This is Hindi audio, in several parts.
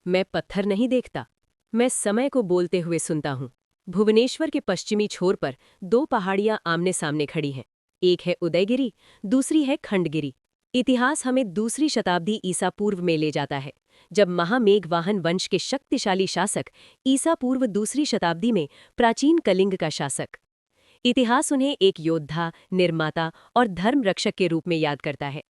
मैं पत्थर नहीं देखता, मैं समय को बोलते हुए सुनता हूँ। भुवनेश्वर के पश्चिमी छोर पर दो पहाड़ियां आमने सामने खड़ी हैं। एक है उदयगिरी, दूसरी है खंडगिरी। इतिहास हमें दूसरी शताब्दी ईसा पूर्व में ले जाता है, जब महामेघवाहन वंश के शक्तिशाली शासक ईसा पूर्व दूसरी शताब्दी में प्राचीन कलिंग का शासक। इतिहास उन्हें एक योद्धा, निर्माता और धर्म रक्षक के रूप में याद करता है।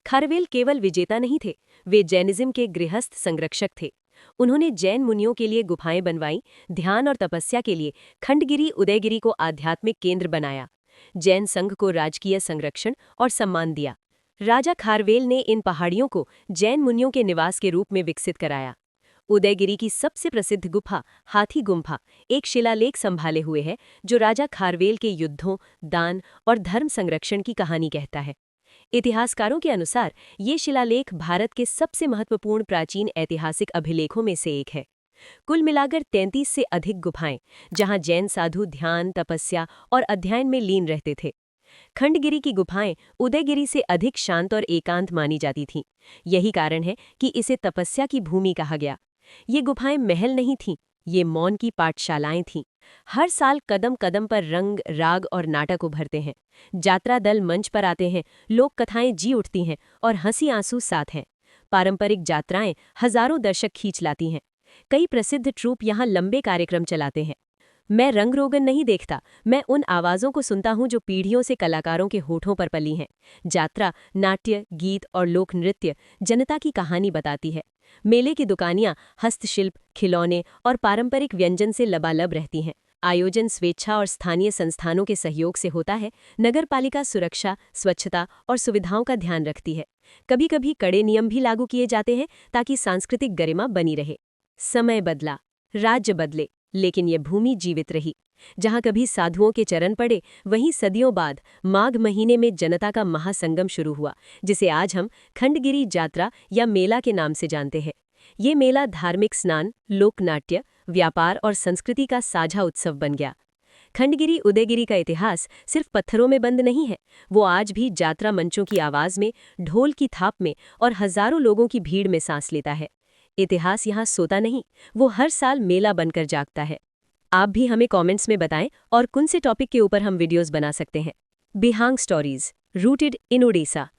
खारवेल केवल विजेता नहीं थे, वे जैनिज्म के गृहस्थ संरक्षक थे। उन्होंने जैन मुनियों के लिए गुफाएं बनवाईं, ध्यान और तपस्या के लिए खंडगिरी उदयगिरी को आध्यात्मिक केंद्र बनाया। जैन संघ को राजकीय संरक्षण और सम्मान दिया। राजा खारवेल ने इन पहाड़ियों को जैन मुनियों के निवास के रूप में विकसित कराया। उदयगिरी की सबसे प्रसिद्ध गुफा हाथी गुम्फा एक शिलालेख संभाले हुए है, जो राजा खारवेल के युद्धों, दान और धर्म संरक्षण की कहानी कहता है। इतिहासकारों के अनुसार ये शिलालेख भारत के सबसे महत्वपूर्ण प्राचीन ऐतिहासिक अभिलेखों में से एक है। कुल मिलाकर 33 से अधिक गुफाएं, जहां जैन साधु ध्यान, तपस्या और अध्ययन में लीन रहते थे। खंडगिरी की गुफाएं उदयगिरी से अधिक शांत और एकांत मानी जाती थीं। यही कारण है कि इसे तपस्या की भूमि कहा गया। ये गुफाएं महल नहीं थीं, ये मौन की पाठशालाएं थीं। हर साल कदम कदम पर रंग, राग और नाटक उभरते हैं। यात्रा दल मंच पर आते हैं, लोक कथाएं जी उठती हैं और हंसी आंसू साथ हैं। पारंपरिक यात्राएं हजारों दर्शक खींच लाती हैं। कई प्रसिद्ध ट्रूप यहाँ लंबे कार्यक्रम चलाते हैं। मैं रंग रोगन नहीं देखता, मैं उन आवाज़ों को सुनता हूँ जो पीढ़ियों से कलाकारों के होठों पर पली हैं। यात्रा, नाट्य, गीत और लोक नृत्य जनता की कहानी बताती है। मेले की दुकानियां हस्तशिल्प, खिलौने और पारंपरिक व्यंजन से लबालब रहती हैं। आयोजन स्वेच्छा और स्थानीय संस्थानों के सहयोग से होता है। नगरपालिका सुरक्षा, स्वच्छता और सुविधाओं का ध्यान रखती है। कभी कभी कड़े नियम भी लागू किए जाते हैं ताकि सांस्कृतिक गरिमा बनी रहे। समय बदला, राज्य बदले, लेकिन ये भूमि जीवित रही। जहां कभी साधुओं के चरण पड़े, वहीं सदियों बाद माघ महीने में जनता का महासंगम शुरू हुआ, जिसे आज हम खंडगिरी यात्रा या मेला के नाम से जानते हैं। ये मेला धार्मिक स्नान, लोकनाट्य, व्यापार और संस्कृति का साझा उत्सव बन गया। खंडगिरी उदयगिरी का इतिहास सिर्फ पत्थरों में बंद नहीं है, वो आज भी यात्रा मंचों की आवाज में, ढोल की थाप में और हजारों लोगों की भीड़ में सांस लेता है। इतिहास यहाँ सोता नहीं, वो हर साल मेला बनकर जागता है। आप भी हमें कमेंट्स में बताएं और कौन से टॉपिक के ऊपर हम वीडियोस बना सकते हैं। बिहांग स्टोरीज, रूटेड इन ओडिशा।